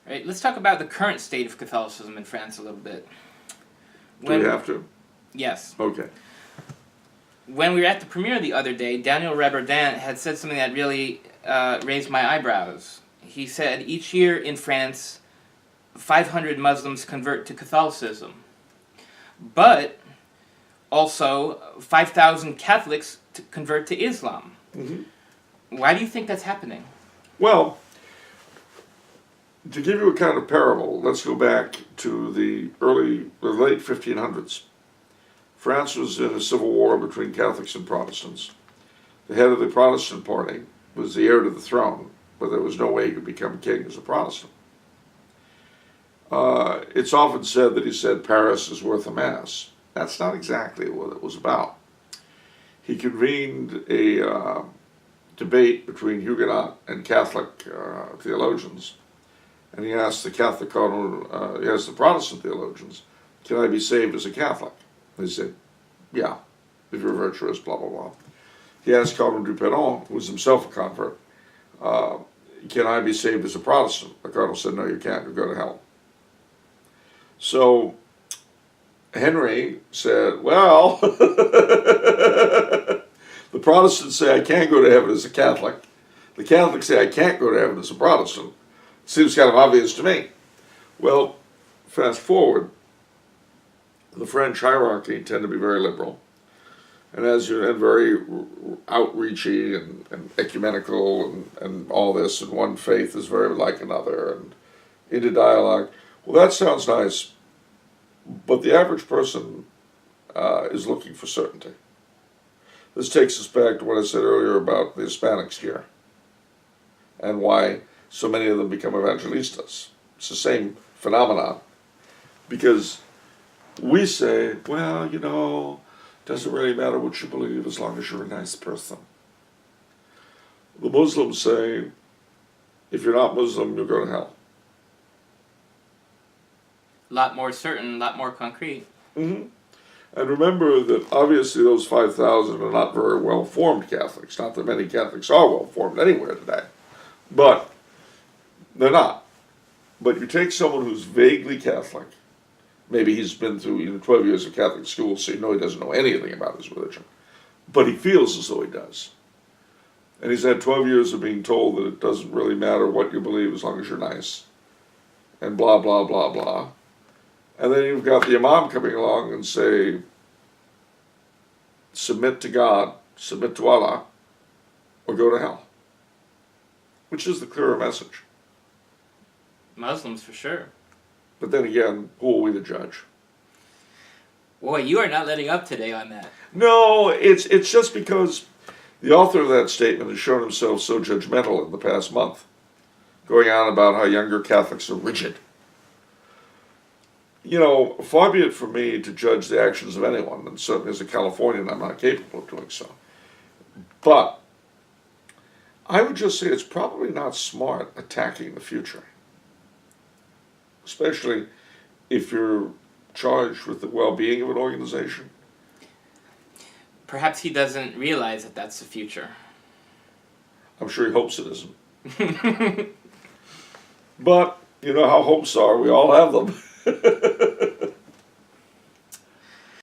Right. Let's talk about the current state of Catholicism in France a little bit. Do we have to? Yes. Okay. When we were at the premiere the other day, Daniel Reberdin had said something that really raised my eyebrows. He said each year in France, 500 Muslims convert to Catholicism. But also 5,000 Catholics convert to Islam. Mm-hmm. Why do you think that's happening? Well, to give you a kind of parable, let's go back to the late 1500s. France was in a civil war between Catholics and Protestants. The head of the Protestant party was the heir to the throne, but there was no way he could become king as a Protestant. It's often said that he said Paris is worth a mass. That's not exactly what it was about. He convened a debate between Huguenot and Catholic theologians, and he asked the Protestant theologians, "Can I be saved as a Catholic?" They said, "Yeah, if you're virtuous, blah, blah, blah." He asked Cardinal Duperron, who was himself a convert, "Can I be saved as a Protestant?" The cardinal said, "No, you can't. You'll go to hell." So Henry said, "Well, the Protestants say I can't go to heaven as a Catholic. The Catholics say I can't go to heaven as a Protestant. Seems kind of obvious to me." Well, fast forward, the French hierarchy tend to be very liberal, and very outreachy and ecumenical and all this, and one faith is very like another, and into dialogue. Well, that sounds nice, but the average person is looking for certainty. This takes us back to what I said earlier about the Hispanics here, and why so many of them become evangelistas. It's the same phenomenon, because we say, well, doesn't really matter what you believe as long as you're a nice person. The Muslims say, if you're not Muslim, you'll go to hell. A lot more certain, a lot more concrete. Mm-hmm. And remember that obviously those 5,000 are not very well-formed Catholics. Not that many Catholics are well-formed anywhere today. But they're not. But you take someone who's vaguely Catholic, maybe he's been through 12 years of Catholic school, so he doesn't know anything about his religion, but he feels as though he does. And he's had 12 years of being told that it doesn't really matter what you believe as long as you're nice, and blah, blah, blah, blah. And then you've got the Imam coming along and say, submit to God, submit to Allah, or go to hell. Which is the clearer message. Muslims, for sure. But then again, who are we to judge? Boy, you are not letting up today on that. No, it's just because the author of that statement has shown himself so judgmental in the past month, going on about how younger Catholics are rigid. Far be it from me to judge the actions of anyone, and certainly as a Californian I'm not capable of doing so. But I would just say it's probably not smart attacking the future, especially if you're charged with the well-being of an organization. Perhaps he doesn't realize that that's the future. I'm sure he hopes it isn't. But you know how hopes are, we all have them.